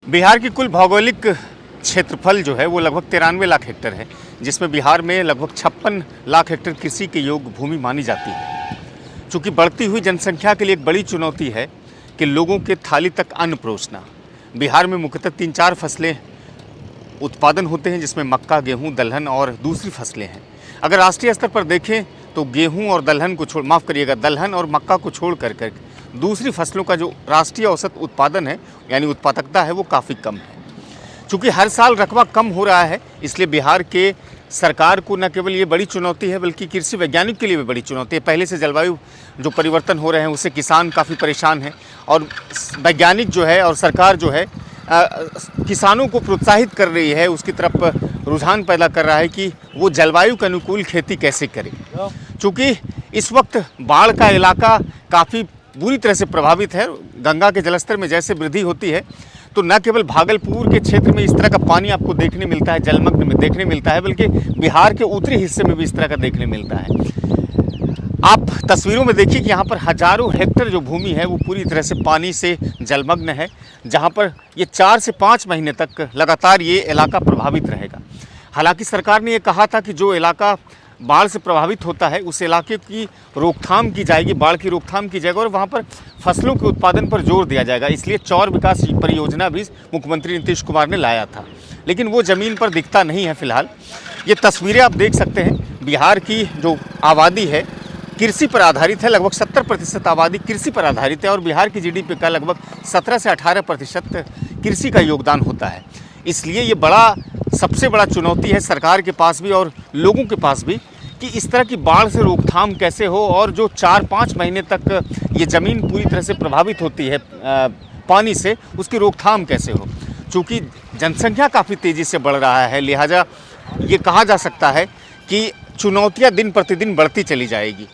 बिहार की कुल भौगोलिक क्षेत्रफल जो है वो लगभग 93 लाख हेक्टेयर है, जिसमें बिहार में लगभग 56 लाख हेक्टेयर कृषि के योग्य भूमि मानी जाती है। चूँकि बढ़ती हुई जनसंख्या के लिए एक बड़ी चुनौती है कि लोगों के थाली तक अन्न परोसना। बिहार में मुख्यतः 3-4 फसलें उत्पादन होते हैं, जिसमें मक्का, गेहूँ, दलहन और दूसरी फसलें हैं। अगर राष्ट्रीय स्तर पर देखें तो गेहूँ और दलहन को दलहन और मक्का को छोड़ कर दूसरी फसलों का जो राष्ट्रीय औसत उत्पादन है यानी उत्पादकता है वो काफ़ी कम है। चूँकि हर साल रकबा कम हो रहा है, इसलिए बिहार के सरकार को न केवल ये बड़ी चुनौती है बल्कि कृषि वैज्ञानिक के लिए भी बड़ी चुनौती है। पहले से जलवायु जो परिवर्तन हो रहे हैं उससे किसान काफ़ी परेशान हैं और वैज्ञानिक जो है और सरकार जो है किसानों को प्रोत्साहित कर रही है, उसकी तरफ रुझान पैदा कर रहा है कि वो जलवायु के अनुकूल खेती कैसे करें। चूँकि इस वक्त बाढ़ का इलाका काफ़ी बुरी तरह से प्रभावित है। गंगा के जलस्तर में जैसे वृद्धि होती है तो न केवल भागलपुर के क्षेत्र में इस तरह का पानी आपको देखने मिलता है, जलमग्न में देखने मिलता है, बल्कि बिहार के उत्तरी हिस्से में भी इस तरह का देखने मिलता है। आप तस्वीरों में देखिए कि यहाँ पर हजारों हेक्टेयर जो भूमि है वो पूरी तरह से पानी से जलमग्न है, जहाँ पर ये 4 से 5 महीने तक लगातार ये इलाका प्रभावित रहेगा। हालांकि सरकार ने ये कहा था कि जो इलाका बाढ़ से प्रभावित होता है उस इलाके की रोकथाम की जाएगी, बाढ़ की रोकथाम की जाएगी और वहाँ पर फसलों के उत्पादन पर जोर दिया जाएगा। इसलिए चौर विकास परियोजना भी मुख्यमंत्री नीतीश कुमार ने लाया था, लेकिन वो ज़मीन पर दिखता नहीं है फिलहाल। ये तस्वीरें आप देख सकते हैं, बिहार की जो आबादी है कृषि पर आधारित है। लगभग 70% आबादी कृषि पर आधारित है और बिहार की जीडीपी का लगभग 17 से 18% कृषि का योगदान होता है। इसलिए ये सबसे बड़ा चुनौती है सरकार के पास भी और लोगों के पास भी कि इस तरह की बाढ़ से रोकथाम कैसे हो और जो 4-5 महीने तक ये ज़मीन पूरी तरह से प्रभावित होती है पानी से, उसकी रोकथाम कैसे हो। चूँकि जनसंख्या काफ़ी तेज़ी से बढ़ रहा है, लिहाजा ये कहा जा सकता है कि चुनौतियाँ दिन प्रतिदिन बढ़ती चली जाएगी।